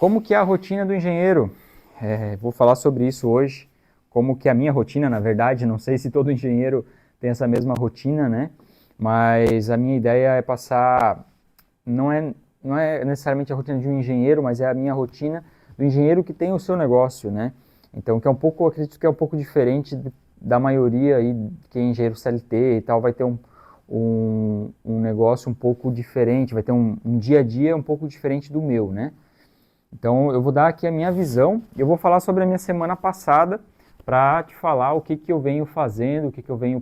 Como que é a rotina do engenheiro? Vou falar sobre isso hoje, como que é a minha rotina, na verdade, não sei se todo engenheiro tem essa mesma rotina, né? Mas a minha ideia é passar, não é, não é necessariamente a rotina de um engenheiro, mas é a minha rotina do engenheiro que tem o seu negócio, né? Então, que é um pouco, acredito que é um pouco diferente da maioria aí, que é engenheiro CLT e tal, vai ter um negócio um pouco diferente, vai ter um dia a dia um pouco diferente do meu, né? Então, eu vou dar aqui a minha visão, eu vou falar sobre a minha semana passada para te falar o que, que eu venho fazendo, o que, que eu venho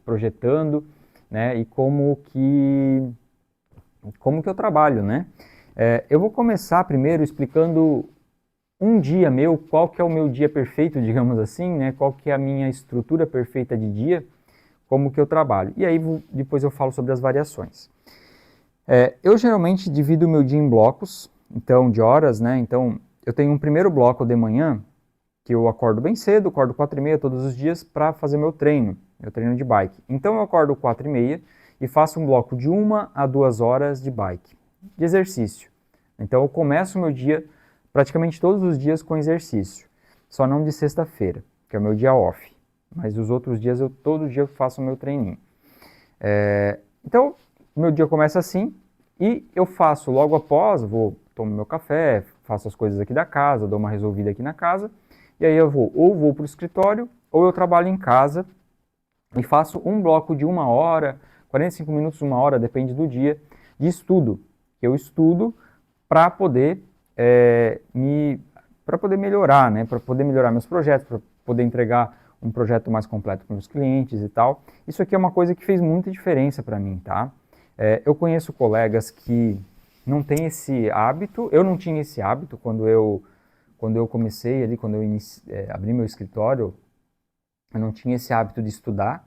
projetando, né, e como que eu trabalho, né. Eu vou começar primeiro explicando um dia meu, qual que é o meu dia perfeito, digamos assim, né, qual que é a minha estrutura perfeita de dia, como que eu trabalho. E aí depois eu falo sobre as variações. Eu geralmente divido o meu dia em blocos, então de horas, né? Então eu tenho um primeiro bloco de manhã, que eu acordo bem cedo, acordo 4h30 todos os dias para fazer meu treino de bike. Então eu acordo 4h30 e faço um bloco de 1 a 2 horas de bike, de exercício. Então eu começo o meu dia praticamente todos os dias com exercício, só não de sexta-feira, que é o meu dia off. Mas os outros dias todo dia eu faço o meu treininho. Então, meu dia começa assim e eu faço logo após, tomo meu café, faço as coisas aqui da casa, dou uma resolvida aqui na casa, e aí eu vou para o escritório, ou eu trabalho em casa e faço um bloco de 1 hora, 45 minutos, 1 hora, depende do dia, de estudo. Eu estudo para poder para poder melhorar, né? Para poder melhorar meus projetos, para poder entregar um projeto mais completo para meus clientes e tal. Isso aqui é uma coisa que fez muita diferença para mim, tá? Eu conheço colegas que não têm esse hábito. Eu não tinha esse hábito quando eu comecei ali, quando eu abri meu escritório, eu não tinha esse hábito de estudar.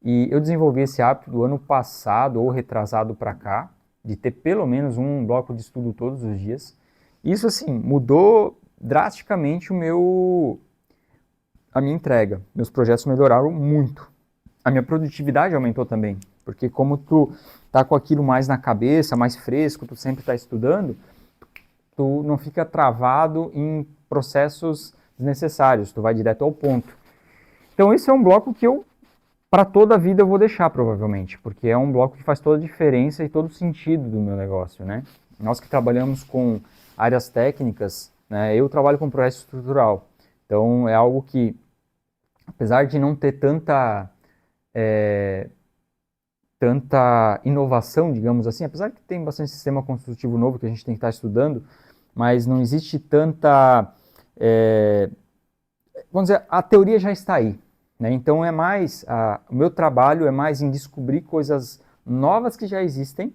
E eu desenvolvi esse hábito do ano passado ou retrasado para cá, de ter pelo menos um bloco de estudo todos os dias. Isso, assim, mudou drasticamente a minha entrega. Meus projetos melhoraram muito. A minha produtividade aumentou também, porque como tu tá com aquilo mais na cabeça, mais fresco, tu sempre está estudando, tu não fica travado em processos desnecessários, tu vai direto ao ponto. Então esse é um bloco que eu, para toda a vida, eu vou deixar provavelmente, porque é um bloco que faz toda a diferença e todo o sentido do meu negócio, né? Nós que trabalhamos com áreas técnicas, né, eu trabalho com projeto estrutural, então é algo que, apesar de não ter tanta inovação, digamos assim, apesar que tem bastante sistema construtivo novo que a gente tem que estar estudando, mas não existe tanta, vamos dizer, a teoria já está aí, né? Então o meu trabalho é mais em descobrir coisas novas que já existem,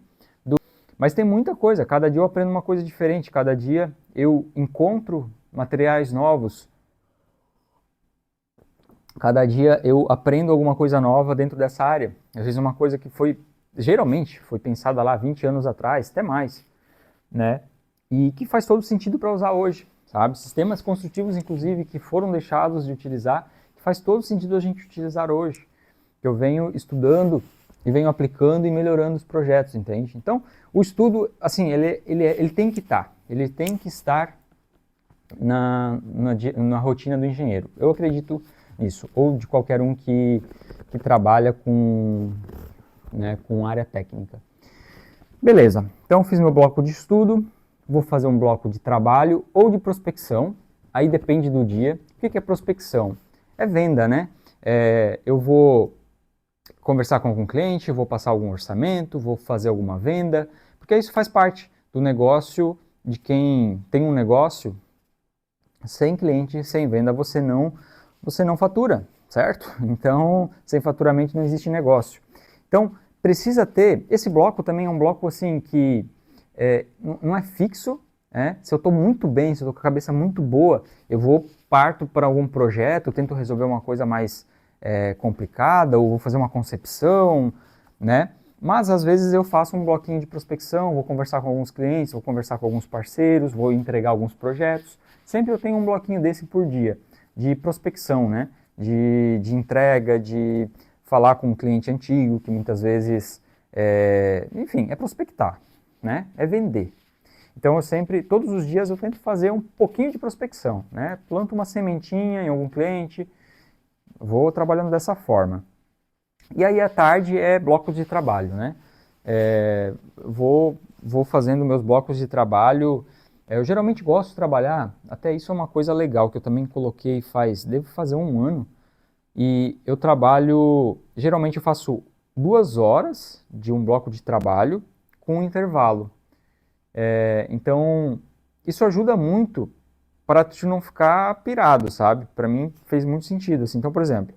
mas tem muita coisa, cada dia eu aprendo uma coisa diferente, cada dia eu encontro materiais novos, cada dia eu aprendo alguma coisa nova dentro dessa área. Às vezes uma coisa que geralmente foi pensada lá 20 anos atrás, até mais, né? E que faz todo sentido para usar hoje, sabe? Sistemas construtivos, inclusive, que foram deixados de utilizar, que faz todo sentido a gente utilizar hoje. Que eu venho estudando e venho aplicando e melhorando os projetos, entende? Então, o estudo, assim, ele tem que estar na rotina do engenheiro. Eu acredito nisso, ou de qualquer um que trabalha né, com área técnica. Beleza, então fiz meu bloco de estudo, vou fazer um bloco de trabalho ou de prospecção, aí depende do dia. O que é prospecção? É venda, né? Eu vou conversar com algum cliente, vou passar algum orçamento, vou fazer alguma venda, porque isso faz parte do negócio de quem tem um negócio. Sem cliente, sem venda, você não fatura, certo? Então, sem faturamento não existe negócio. Então, precisa ter, esse bloco também é um bloco assim que não é fixo, né? Se eu estou muito bem, se eu estou com a cabeça muito boa, eu parto para algum projeto, tento resolver uma coisa mais complicada, ou vou fazer uma concepção, né? Mas às vezes eu faço um bloquinho de prospecção, vou conversar com alguns clientes, vou conversar com alguns parceiros, vou entregar alguns projetos. Sempre eu tenho um bloquinho desse por dia, de prospecção, né? De entrega, de falar com um cliente antigo, que muitas vezes, enfim, é prospectar, né? É vender. Então eu sempre, todos os dias eu tento fazer um pouquinho de prospecção, né? Planto uma sementinha em algum cliente, vou trabalhando dessa forma. E aí à tarde é blocos de trabalho, né? Vou fazendo meus blocos de trabalho. Eu geralmente gosto de trabalhar, até isso é uma coisa legal que eu também coloquei devo fazer um ano. E eu trabalho, geralmente eu faço 2 horas de um bloco de trabalho com um intervalo. Então, isso ajuda muito para tu não ficar pirado, sabe? Para mim fez muito sentido, assim. Então, por exemplo,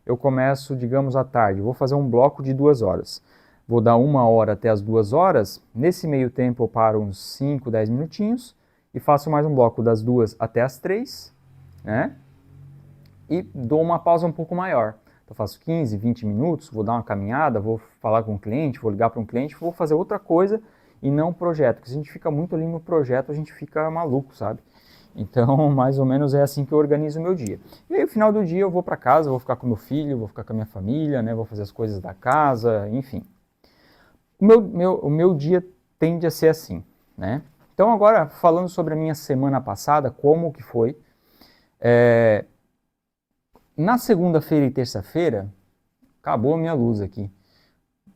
eu começo, digamos, à tarde, vou fazer um bloco de 2 horas. Vou dar 1 hora até as 2 horas, nesse meio tempo eu paro uns 5, 10 minutinhos e faço mais um bloco das 2 até as 3, né? E dou uma pausa um pouco maior. Então, faço 15, 20 minutos, vou dar uma caminhada, vou falar com um cliente, vou ligar para um cliente, vou fazer outra coisa e não projeto. Porque se a gente fica muito ali no projeto, a gente fica maluco, sabe? Então, mais ou menos é assim que eu organizo o meu dia. E aí, no final do dia, eu vou para casa, vou ficar com meu filho, vou ficar com a minha família, né? Vou fazer as coisas da casa, enfim. O meu dia tende a ser assim, né? Então, agora, falando sobre a minha semana passada, como que foi. Na segunda-feira e terça-feira, acabou a minha luz aqui.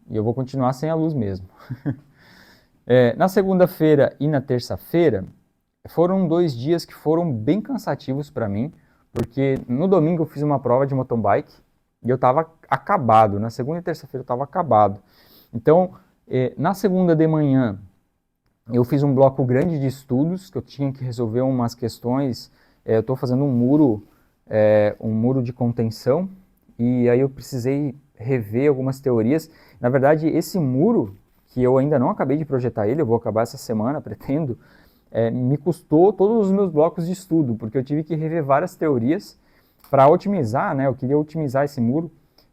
E eu vou continuar sem a luz mesmo. Na segunda-feira e na terça-feira, foram 2 dias que foram bem cansativos para mim, porque no domingo eu fiz uma prova de mountain bike e eu estava acabado. Na segunda e terça-feira eu estava acabado. Então, na segunda de manhã, eu fiz um bloco grande de estudos, que eu tinha que resolver umas questões. Eu estou fazendo um muro de contenção, e aí eu precisei rever algumas teorias. Na verdade, esse muro, que eu ainda não acabei de projetar ele, eu vou acabar essa semana, pretendo, me custou todos os meus blocos de estudo, porque eu tive que rever várias teorias para otimizar, né? Eu queria otimizar esse muro.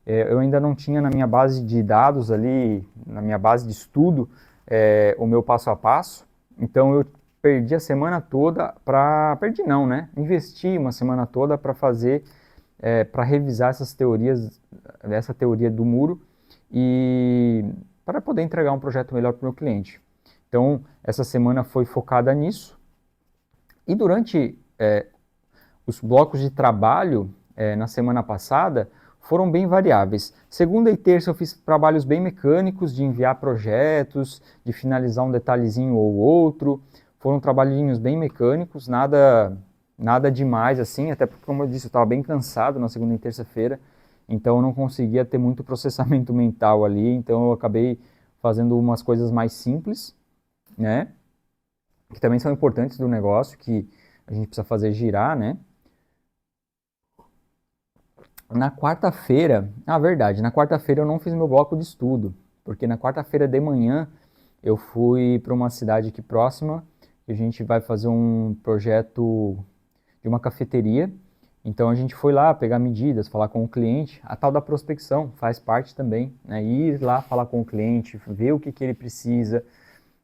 Eu ainda não tinha na minha base de dados ali, na minha base de estudo, o meu passo a passo. Então eu perdi a semana toda perdi não, né? Investi uma semana toda para fazer, para revisar essas teorias, essa teoria do muro e para poder entregar um projeto melhor para o meu cliente. Então, essa semana foi focada nisso. E durante os blocos de trabalho, na semana passada, foram bem variáveis. Segunda e terça eu fiz trabalhos bem mecânicos, de enviar projetos, de finalizar um detalhezinho ou outro. Foram trabalhinhos bem mecânicos, nada demais assim, até porque, como eu disse, eu estava bem cansado na segunda e terça-feira, então eu não conseguia ter muito processamento mental ali, então eu acabei fazendo umas coisas mais simples, né? Que também são importantes do negócio, que a gente precisa fazer girar, né? Na quarta-feira, verdade, na quarta-feira eu não fiz meu bloco de estudo, porque na quarta-feira de manhã eu fui para uma cidade aqui próxima, que a gente vai fazer um projeto de uma cafeteria. Então a gente foi lá pegar medidas, falar com o cliente, a tal da prospecção faz parte também, né? Ir lá falar com o cliente, ver o que ele precisa,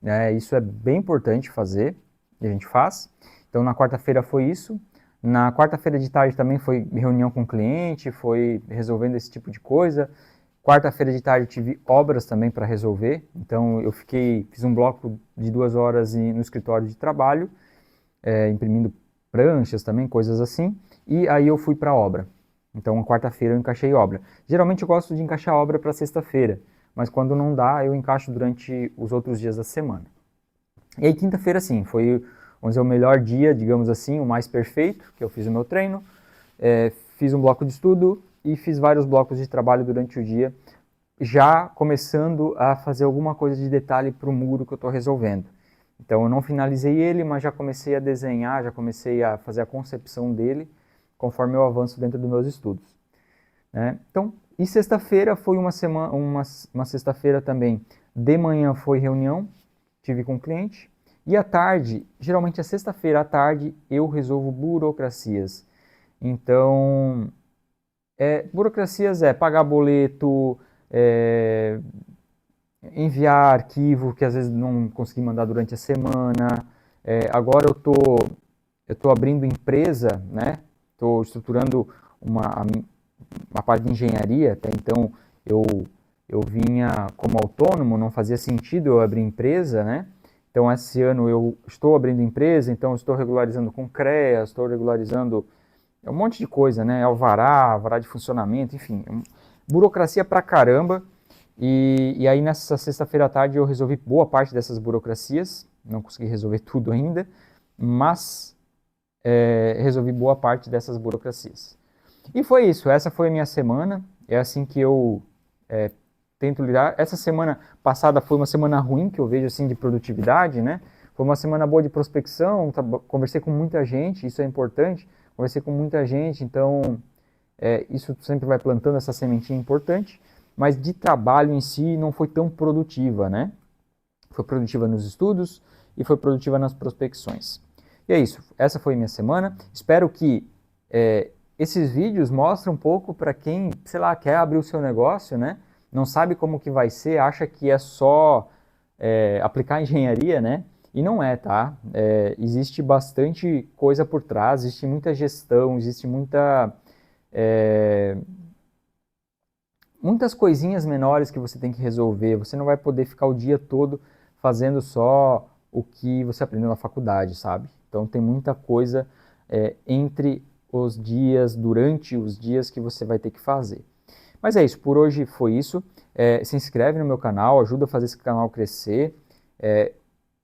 né? Isso é bem importante fazer, e a gente faz. Então na quarta-feira foi isso. Na quarta-feira de tarde também foi reunião com o cliente, foi resolvendo esse tipo de coisa. Quarta-feira de tarde tive obras também para resolver, então eu fiz um bloco de 2 horas no escritório de trabalho, imprimindo pranchas também, coisas assim, e aí eu fui para a obra. Então, quarta-feira eu encaixei obra. Geralmente eu gosto de encaixar obra para sexta-feira, mas quando não dá, eu encaixo durante os outros dias da semana. E aí, quinta-feira, sim, foi, vamos dizer, o melhor dia, digamos assim, o mais perfeito, que eu fiz o meu treino, fiz um bloco de estudo e fiz vários blocos de trabalho durante o dia, já começando a fazer alguma coisa de detalhe para o muro que eu estou resolvendo. Então eu não finalizei ele, mas já comecei a desenhar, já comecei a fazer a concepção dele, conforme eu avanço dentro dos meus estudos, né? Então, e sexta-feira foi uma sexta-feira também, de manhã foi reunião, tive com o cliente, e à tarde, geralmente é sexta-feira à tarde, eu resolvo burocracias. Então, burocracias pagar boleto, enviar arquivo que às vezes não consegui mandar durante a semana. Agora eu tô abrindo empresa, né? Estou estruturando uma parte de engenharia. Até então eu vinha como autônomo, não fazia sentido eu abrir empresa, né? Então, esse ano eu estou abrindo empresa, então eu estou regularizando com CREA, estou regularizando um monte de coisa, né? Alvará de funcionamento, enfim, burocracia pra caramba. E aí nessa sexta-feira à tarde eu resolvi boa parte dessas burocracias, não consegui resolver tudo ainda, mas resolvi boa parte dessas burocracias. E foi isso, essa foi a minha semana, é assim que eu tento lidar. Essa semana passada foi uma semana ruim, que eu vejo assim de produtividade, né? Foi uma semana boa de prospecção, conversei com muita gente, isso é importante, conversei com muita gente, então isso sempre vai plantando essa sementinha importante, mas de trabalho em si não foi tão produtiva, né? Foi produtiva nos estudos e foi produtiva nas prospecções. E é isso, essa foi minha semana. Espero que esses vídeos mostrem um pouco para quem, sei lá, quer abrir o seu negócio, né? Não sabe como que vai ser, acha que é só aplicar engenharia, né? E não é, tá? Existe bastante coisa por trás, existe muita gestão, existe muitas coisinhas menores que você tem que resolver. Você não vai poder ficar o dia todo fazendo só o que você aprendeu na faculdade, sabe? Então tem muita coisa entre os dias, durante os dias que você vai ter que fazer. Mas é isso, por hoje foi isso. Se inscreve no meu canal, ajuda a fazer esse canal crescer.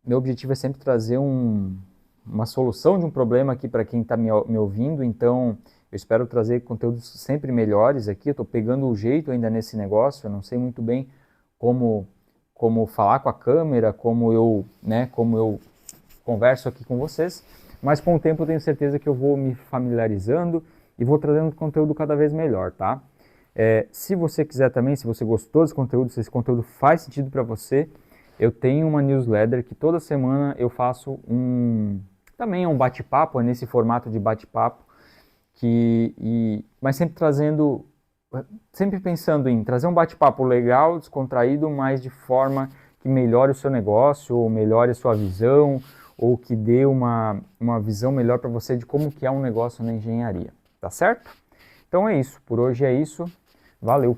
Meu objetivo é sempre trazer uma solução de um problema aqui para quem está me ouvindo, então eu espero trazer conteúdos sempre melhores aqui. Eu estou pegando o jeito ainda nesse negócio, eu não sei muito bem como falar com a câmera, como eu converso aqui com vocês, mas com o tempo eu tenho certeza que eu vou me familiarizando e vou trazendo conteúdo cada vez melhor, tá? Se você quiser também, se você gostou desse conteúdo, se esse conteúdo faz sentido para você, eu tenho uma newsletter que toda semana eu faço também um bate-papo, nesse formato de bate-papo, mas sempre pensando em trazer um bate-papo legal, descontraído, mas de forma que melhore o seu negócio, ou melhore a sua visão, ou que dê uma visão melhor para você de como que é um negócio na engenharia, tá certo? Então é isso, por hoje é isso, valeu!